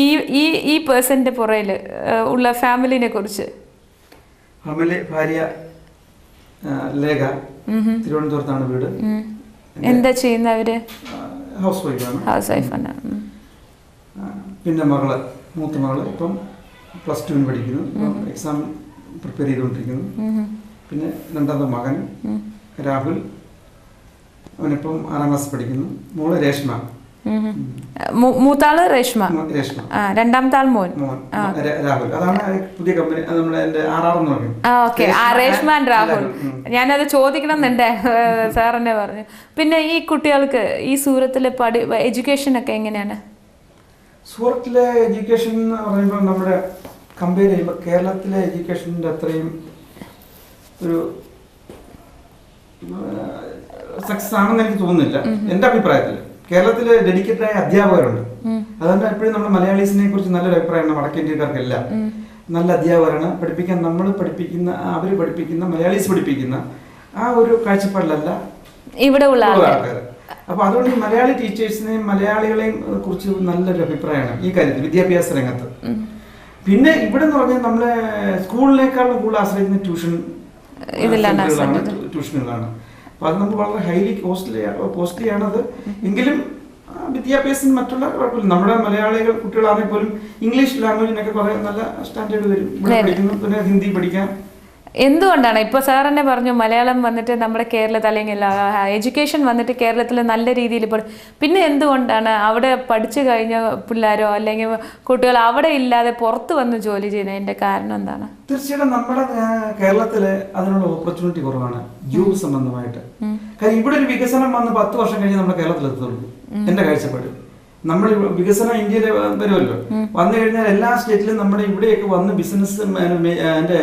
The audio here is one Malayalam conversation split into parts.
ഈ ഈ ഈ പേഴ്സന്റെ പുറയിൽ ഉള്ള ഫാമിലിനെ കുറിച്ച്? ഫാമിലി ഭാര്യ ലേഖ, തിരുവനന്തപുരത്താണ് വീട്. എന്താ ചെയ്യുന്ന അവര്? ഹൗസ് വൈഫാണ്. ഹൗസ് വൈഫാണ്. പിന്നെ മൂത്ത മകള് ഇപ്പം +2 പഠിക്കുന്നു, എക്സാം പ്രിപ്പയർ ചെയ്തുകൊണ്ടിരിക്കുന്നു. പിന്നെ രണ്ടാമത്തെ മകൻ രാഹുൽ, അവനിപ്പം 6ാം ക്ലാസ് പഠിക്കുന്നു. മോള് രേഷ്മ. മൂത്താള് രേഷ്മ, രണ്ടാമത്തെ ആൾ മോൻ രാഹുൽ. അതാണ് പുതിയ കമ്പനി, നമ്മുടെ RR എന്ന് പറയും. Okay, Reshma and Rahul. ഞാനത് ചോദിക്കണം എന്നുണ്ട്, സാർ എന്നെ പറഞ്ഞു. പിന്നെ ഈ കുട്ടികൾക്ക് ഈ സൂറത്തിലെ എഡ്യൂക്കേഷൻ ഒക്കെ എങ്ങനെയാണ്? സൂറത്തിലെ എഡ്യൂക്കേഷൻ എന്ന് പറയുമ്പോൾ നമ്മുടെ കമ്പയർ ചെയ്യുമ്പോൾ കേരളത്തിലെ എഡ്യൂക്കേഷൻ്റെ അത്രയും ഒരു സക്സസ് ആണെന്ന് എനിക്ക് തോന്നുന്നില്ല. എൻ്റെ അഭിപ്രായത്തിൽ കേരളത്തില് ഡെഡിക്കേറ്റഡ് ആയ അധ്യാപകരുണ്ട്. അതുകൊണ്ട് എപ്പോഴും നമ്മുടെ മലയാളീസിനെ കുറിച്ച് നല്ലൊരു അഭിപ്രായമാണ് വടക്കേന്ത്യക്കാർക്കെല്ലാം. നല്ല അധ്യാപകരാണ്. പഠിപ്പിക്കാൻ നമ്മൾ പഠിപ്പിക്കുന്ന, അവർ പഠിപ്പിക്കുന്ന, മലയാളീസ് പഠിപ്പിക്കുന്ന ആ ഒരു കാഴ്ചപ്പാടിലല്ല ഇവിടെ ഉള്ള ആൾക്കാർ. അപ്പൊ അതുകൊണ്ട് മലയാളി ടീച്ചേഴ്സിനെയും മലയാളികളെയും കുറിച്ച് നല്ലൊരു അഭിപ്രായമാണ് ഈ കാര്യത്തിൽ വിദ്യാഭ്യാസ രംഗത്ത്. പിന്നെ ഇവിടെ എന്ന് പറഞ്ഞാൽ നമ്മളെ സ്കൂളിനേക്കാളും കൂടുതൽ ആശ്രയിക്കുന്ന ട്യൂഷനുകളാണ്. അപ്പൊ അത് നമുക്ക് വളരെ ഹൈലി കോസ്റ്റ്ലി ആണത്. എങ്കിലും വിദ്യാഭ്യാസം മറ്റുള്ള കുഴപ്പമില്ല. നമ്മുടെ മലയാളികൾ കുട്ടികളാണെങ്കിൽ പോലും ഇംഗ്ലീഷ് ലാംഗ്വേജിനൊക്കെ കുറെ നല്ല സ്റ്റാൻഡേർഡ് വരും. ഇവിടെ പഠിക്കുന്നു. പിന്നെ ഹിന്ദി പഠിക്കാം. എന്തുകൊണ്ടാണ് ഇപ്പോൾ സാർ തന്നെ പറഞ്ഞു മലയാളം വന്നിട്ട് നമ്മുടെ കേരളത്തിൽ അല്ലെങ്കിൽ എഡ്യൂക്കേഷൻ വന്നിട്ട് കേരളത്തിൽ നല്ല രീതിയിൽ പിന്നെ എന്തുകൊണ്ടാണ് അവിടെ പഠിച്ചു കഴിഞ്ഞ പിള്ളേരോ അല്ലെങ്കിൽ കുട്ടികൾ അവിടെ ഇല്ലാതെ പുറത്ത് വന്ന് ജോലി ചെയ്യുന്നതിന്റെ കാരണം എന്താണ്? തീർച്ചയായിട്ടും നമ്മുടെ കേരളത്തില് അതിനുള്ള ഓപ്പർച്യൂണിറ്റി കുറവാണ് ജോബ് സംബന്ധമായിട്ട്. കാര്യം ഇവിടെ ഒരു വികസനം വന്ന് 10 വർഷം കഴിഞ്ഞ് നമ്മുടെ കേരളത്തിൽ എത്തുള്ളൂ. എന്റെ കാഴ്ചപ്പാട് നമ്മൾ വികസനം ഇന്ത്യയിൽ വരുമല്ലോ, വന്നു കഴിഞ്ഞാൽ എല്ലാ സ്റ്റേറ്റിലും നമ്മുടെ ഇവിടെയൊക്കെ വന്ന് ബിസിനസ് അതിന്റെ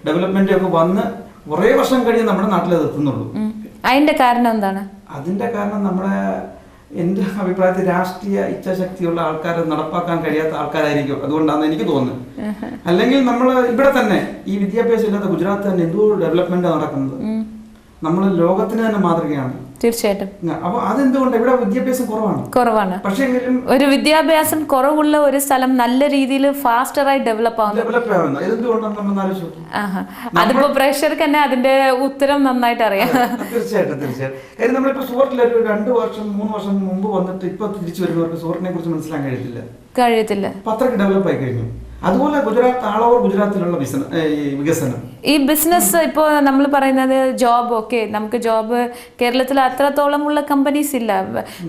ഡെവലപ്മെന്റ് ഒക്കെ വന്ന് കുറെ വർഷം കഴിഞ്ഞ് നമ്മുടെ നാട്ടിൽ എത്തുന്നുള്ളൂ. അതിന്റെ കാരണം എന്താണ്? അതിന്റെ കാരണം നമ്മുടെ എന്റെ അഭിപ്രായത്തിൽ രാഷ്ട്രീയ ഇച്ഛാശക്തിയുള്ള ആൾക്കാർ നടപ്പാക്കാൻ കഴിയാത്ത ആൾക്കാരായിരിക്കും. അതുകൊണ്ടാണ് എനിക്ക് തോന്നുന്നത്. അല്ലെങ്കിൽ നമ്മൾ ഇവിടെ തന്നെ ഈ വിദ്യാഭ്യാസം ഇല്ലാത്ത ഗുജറാത്ത് തന്നെ എന്തോ ഡെവലപ്മെന്റ് നടക്കുന്നത്. നമ്മൾ ലോകത്തിന് തന്നെ മാതൃകയാണ്. തീർച്ചയായിട്ടും. അപ്പൊ അതെന്തുകൊണ്ട് ഇവിടെ വിദ്യാഭ്യാസം കുറവാണ്. പക്ഷേ ഒരു വിദ്യാഭ്യാസം കുറവുള്ള ഒരു സ്ഥലം നല്ല രീതിയിൽ ഫാസ്റ്ററായി ഡെവലപ്പ് ആവുന്നു. അതിപ്പോ പ്രേക്ഷകർക്ക് തന്നെ അതിന്റെ ഉത്തരം നന്നായിട്ട് അറിയാം. തീർച്ചയായിട്ടും. കാര്യം നമ്മളിപ്പോ സൂറത്തിൽ ഒരു 2 വർഷം 3 വർഷം മുമ്പ് വന്നിട്ട് ഇപ്പൊ തിരിച്ചു വരുന്നവർക്ക് സൂറത്തിനെ കുറിച്ച് മനസ്സിലാക്കാൻ കഴിയത്തില്ല. അത്രയ്ക്ക് ഡെവലപ്പ് ആയി കഴിഞ്ഞു. അതുപോലെ ഗുജറാത്തിലുള്ള വികസനം, ഈ ബിസിനസ് ഇപ്പോൾ നമ്മൾ പറയുന്നത് ജോബ്, ഓക്കെ, നമുക്ക് ജോബ് കേരളത്തിൽ അത്രത്തോളം ഉള്ള കമ്പനീസ് ഇല്ല.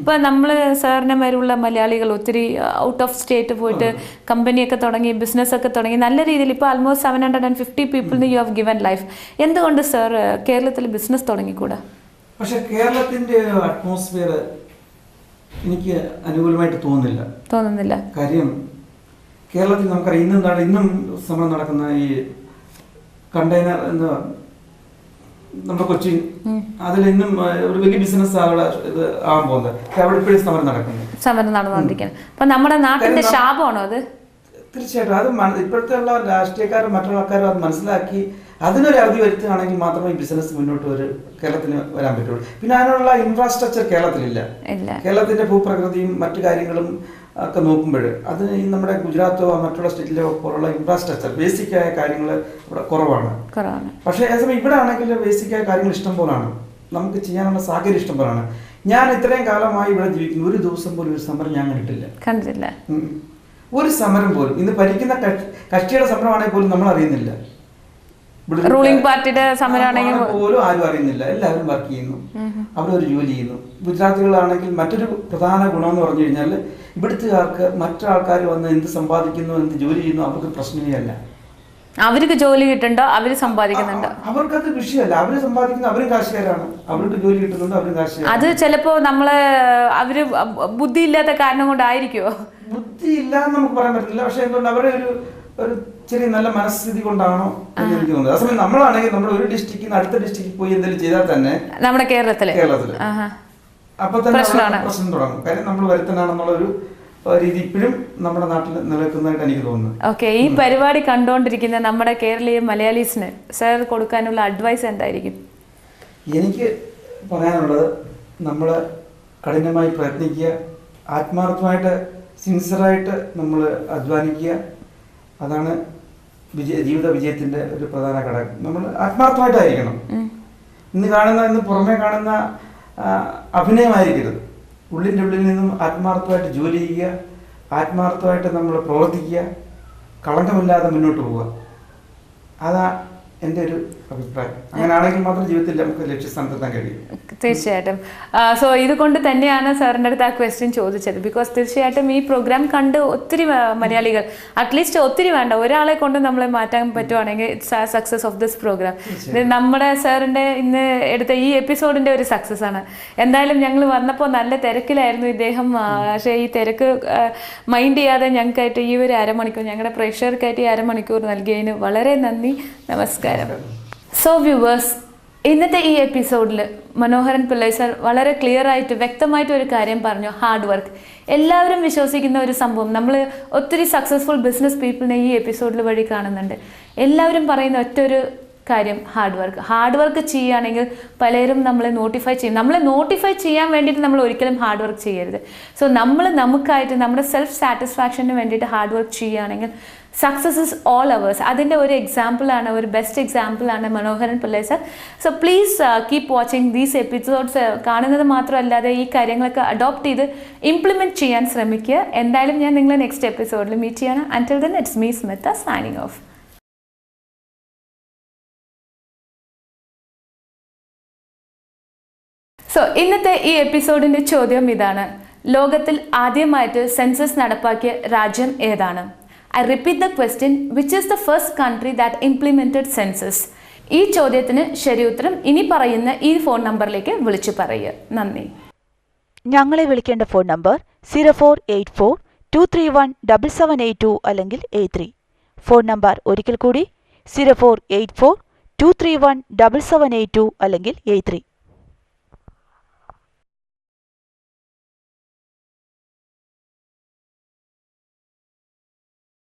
ഇപ്പൊ നമ്മൾ സാറിനമാരുള്ള മലയാളികൾ ഒത്തിരി ഔട്ട് ഓഫ് സ്റ്റേറ്റ് പോയിട്ട് കമ്പനിയൊക്കെ തുടങ്ങി, ബിസിനസ് ഒക്കെ തുടങ്ങി നല്ല രീതിയിൽ ഇപ്പോൾ ആൾമോസ്റ്റ് 750 പീപ്പിളിന് യു ഹാവ് ഗിവൻ ലൈഫ്. എന്തുകൊണ്ട് സാർ കേരളത്തിൽ ബിസിനസ് തുടങ്ങിക്കൂടാ? പക്ഷെ കേരളത്തിന്റെ അറ്റ്മോസ്ഫിയർ എനിക്ക് അനുകൂലമായിട്ട് തോന്നുന്നില്ല. കാര്യം കേരളത്തിൽ നമുക്കറിയാം ഇന്നും സമരം നടക്കുന്ന ഈ കണ്ടെയ്നർ എന്ന് നമ്മുടെ കൊച്ചിൻ, അതിൽ ഇന്നും ഒരു വലിയ ബിസിനസ് ഇത് ആവാൻ പോകുന്നത്. അവിടെ ഇപ്പോഴും സമരം നടന്നുകൊണ്ടിരിക്കുന്നത്. അപ്പൊ നമ്മുടെ നാട്ടിന്റെ ശാപമാണോ അത്? തീർച്ചയായിട്ടും. അത് ഇപ്പോഴത്തെ ഉള്ള രാഷ്ട്രീയക്കാരും മറ്റുള്ള ആൾക്കാരും അത് മനസ്സിലാക്കി അതിനൊരു അറുതി വരുത്തുകയാണെങ്കിൽ മാത്രമേ ഈ ബിസിനസ് മുന്നോട്ട് കേരളത്തിന് വരാൻ പറ്റുള്ളൂ. പിന്നെ അതിനുള്ള ഇൻഫ്രാസ്ട്രക്ചർ കേരളത്തിലില്ല. കേരളത്തിന്റെ ഭൂപ്രകൃതിയും മറ്റു കാര്യങ്ങളും ഒക്കെ നോക്കുമ്പോൾ അത് ഈ നമ്മുടെ ഗുജറാത്തോ മറ്റുള്ള സ്റ്റേറ്റിലോ പോലുള്ള ഇൻഫ്രാസ്ട്രക്ചർ ബേസിക്കായ കാര്യങ്ങൾ ഇവിടെ കുറവാണ്. പക്ഷേ അതേസമയം ഇവിടെ ആണെങ്കിൽ ബേസിക്കായ കാര്യങ്ങൾ ഇഷ്ടം പോലാണ്, നമുക്ക് ചെയ്യാനുള്ള സാഹചര്യം ഇഷ്ടം പോലാണ്. ഞാൻ ഇത്രയും കാലമായി ഇവിടെ ജീവിക്കുന്നു, ഒരു ദിവസം പോലും ഒരു സമരം ഞാൻ കണ്ടിട്ടില്ല. ഒരു സമരം പോലും. ഇന്ന് ഭരിക്കുന്ന കക്ഷിയുടെ സമരമാണെങ്കിൽ പോലും നമ്മൾ അറിയുന്നില്ല. റൂളിംഗ് പാർട്ടിയുടെ സമരമാണെങ്കിൽ പോലും ആരും അറിയുന്നില്ല. എല്ലാവരും വർക്ക് ചെയ്യുന്നു, അവരൊരു ജോലി ചെയ്യുന്നു. ഗുജറാത്തികളാണെങ്കിൽ മറ്റൊരു പ്രധാന ഗുണം എന്ന് പറഞ്ഞു കഴിഞ്ഞാൽ ഇവിടുത്തുകാർക്ക് മറ്റാൾക്കാർ വന്ന് എന്ത് സമ്പാദിക്കുന്നു, എന്ത് ജോലി ചെയ്യുന്നു അവർക്ക് പ്രശ്നമേ അല്ല. അവർക്ക് ജോലി കിട്ടുന്നുണ്ടോ, അവര് സമ്പാദിക്കുന്നുണ്ടോ, അവർക്കത് വിഷയമല്ല. അവര് സമ്പാദിക്കുന്ന അവരും കാശുകാരാണ്, അവർക്ക് ജോലി കിട്ടുന്നുണ്ട്, അവരും കാശുകാരാണ്. അത് ചിലപ്പോ അവര് ബുദ്ധി ഇല്ലാത്ത കാരണം കൊണ്ടായിരിക്കുമോ? ബുദ്ധി ഇല്ല എന്ന് നമുക്ക് പറയാൻ പറ്റില്ല. പക്ഷെ എന്തുകൊണ്ട് അവരെ ഒരു ചെറിയ നല്ല മനസ്ഥിതി കൊണ്ടാണോ എന്ന് എനിക്ക് തോന്നുന്നത്. അതേസമയം നമ്മളാണെങ്കിൽ നമ്മുടെ ഒരു ഡിസ്ട്രിക്റ്റിൽ നിന്ന് അടുത്ത ഡിസ്ട്രിക്റ്റിൽ പോയി എന്തെങ്കിലും ചെയ്താൽ തന്നെ നമ്മുടെ കേരളത്തില് അപ്പൊ തന്നെ പ്രശ്നം തുടങ്ങും. കാര്യം നമ്മൾ വരുത്തനാണെന്നുള്ള ഒരു രീതി ഇപ്പോഴും നമ്മുടെ നാട്ടിൽ നിലനിൽക്കുന്നതായിട്ട് എനിക്ക് തോന്നുന്നു. ഓക്കെ, ഈ പരിപാടി കണ്ടുകൊണ്ടിരിക്കുന്ന നമ്മുടെ കേരളീയ മലയാളീസിന് സാർ കൊടുക്കാനുള്ള അഡ്വൈസ് എന്തായിരിക്കും? എനിക്ക് പറയാനുള്ളത്, നമ്മൾ കഠിനമായി പ്രയത്നിക്കുക, ആത്മാർത്ഥമായിട്ട് സിൻസിയറായിട്ട് നമ്മൾ അധ്വാനിക്കുക, അതാണ് ജീവിത വിജയത്തിൻ്റെ ഒരു പ്രധാന ഘടകം. നമ്മൾ ആത്മാർത്ഥമായിട്ടായിരിക്കണം. ഇന്ന് പുറമേ കാണുന്ന അഭിനയമായിരിക്കരുത്. ഉള്ളിൻ്റെ ഉള്ളിൽ നിന്നും ആത്മാർത്ഥമായിട്ട് ജോലി ചെയ്യുക, ആത്മാർത്ഥമായിട്ട് നമ്മൾ പ്രവർത്തിക്കുക, കളങ്കമില്ലാതെ മുന്നോട്ട് പോവുക. അതാ എൻ്റെ ഒരു അഭിപ്രായം. അങ്ങനെയാണെങ്കിൽ മാത്രം ജീവിതത്തിൽ നമുക്ക് ലക്ഷ്യസ്ഥാനത്തെത്താൻ കഴിയും. തീർച്ചയായിട്ടും. സോ ഇതുകൊണ്ട് തന്നെയാണ് സാറിൻ്റെ അടുത്ത് ആ ക്വസ്റ്റ്യൻ ചോദിച്ചത്. ബിക്കോസ് തീർച്ചയായിട്ടും ഈ പ്രോഗ്രാം കണ്ട് ഒത്തിരി മലയാളികൾ, അറ്റ്ലീസ്റ്റ് ഒത്തിരി വേണ്ട, ഒരാളെ കൊണ്ട് നമ്മളെ മാറ്റാൻ പറ്റുവാണെങ്കിൽ it's success of this program. ഇത് നമ്മുടെ സാറിൻ്റെ ഇന്ന് എടുത്ത ഈ എപ്പിസോഡിൻ്റെ ഒരു സക്സസ് ആണ്. എന്തായാലും ഞങ്ങൾ വന്നപ്പോൾ നല്ല തിരക്കിലായിരുന്നു ഇദ്ദേഹം. പക്ഷേ ഈ തിരക്ക് മൈൻഡ് ചെയ്യാതെ ഞങ്ങൾക്കായിട്ട് ഈ ഒരു അരമണിക്കൂർ, ഞങ്ങളുടെ പ്രേക്ഷകർക്കായിട്ട് ഈ അരമണിക്കൂർ നൽകിയതിന് വളരെ നന്ദി. നമസ്കാരം. സോ വ്യൂവേഴ്സ്, ഇന്നത്തെ ഈ എപ്പിസോഡിൽ മനോഹരൻ പിള്ളൈ സർ വളരെ ക്ലിയർ ആയിട്ട് വ്യക്തമായിട്ട് ഒരു കാര്യം പറഞ്ഞു. ഹാർഡ് വർക്ക് എല്ലാവരും വിശ്വസിക്കുന്ന ഒരു സംഭവം. നമ്മൾ ഒത്തിരി സക്സസ്ഫുൾ ബിസിനസ് പീപ്പിളിനെ ഈ എപ്പിസോഡിൽ വഴി കാണുന്നുണ്ട്. എല്ലാവരും പറയുന്ന ഒറ്റൊരു കാര്യം ഹാർഡ് വർക്ക് ചെയ്യുകയാണെങ്കിൽ പലരും നമ്മളെ നോട്ടിഫൈ ചെയ്യും. നമ്മളെ നോട്ടിഫൈ ചെയ്യാൻ വേണ്ടിയിട്ട് നമ്മൾ ഒരിക്കലും ഹാർഡ് വർക്ക് ചെയ്യരുത്. സോ നമ്മൾ നമുക്കായിട്ട് നമ്മുടെ സെൽഫ് സാറ്റിസ്ഫാക്ഷന് വേണ്ടിയിട്ട് ഹാർഡ് വർക്ക് ചെയ്യുകയാണെങ്കിൽ സക്സസ് ഇസ് ഓൾ അവേഴ്സ്. അതിൻ്റെ ഒരു എക്സാമ്പിളാണ്, ഒരു ബെസ്റ്റ് എക്സാമ്പിളാണ് Manoharan Pillai sir. So please keep watching these episodes. കാണുന്നത് മാത്രമല്ലാതെ ഈ കാര്യങ്ങളൊക്കെ അഡോപ്റ്റ് ചെയ്ത് ഇംപ്ലിമെൻറ്റ് ചെയ്യാൻ ശ്രമിക്കുക. എന്തായാലും ഞാൻ നിങ്ങളെ നെക്സ്റ്റ് എപ്പിസോഡിൽ മീറ്റ് ചെയ്യണം. അൻറ്റിൽ then it's me Smitha signing off. So ഇന്നത്തെ ഈ എപ്പിസോഡിൻ്റെ ചോദ്യം ഇതാണ്: ലോകത്തിൽ ആദ്യമായിട്ട് സെൻസസ് നടപ്പാക്കിയ രാജ്യം ഏതാണ്? I repeat the question, which is the first country that implemented census? ഈ ചോദ്യത്തിന് ശരിയുത്തരം ഇനി പറയുന്ന ഈ ഫോൺ നമ്പറിലേക്ക് വിളിച്ചു പറയുക. നന്ദി. ഞങ്ങളെ വിളിക്കേണ്ട ഫോൺ നമ്പർ 0484231778 അല്ലെങ്കിൽ 83. ഫോൺ നമ്പർ ഒരിക്കൽ കൂടി 0484231778 അല്ലെങ്കിൽ 83.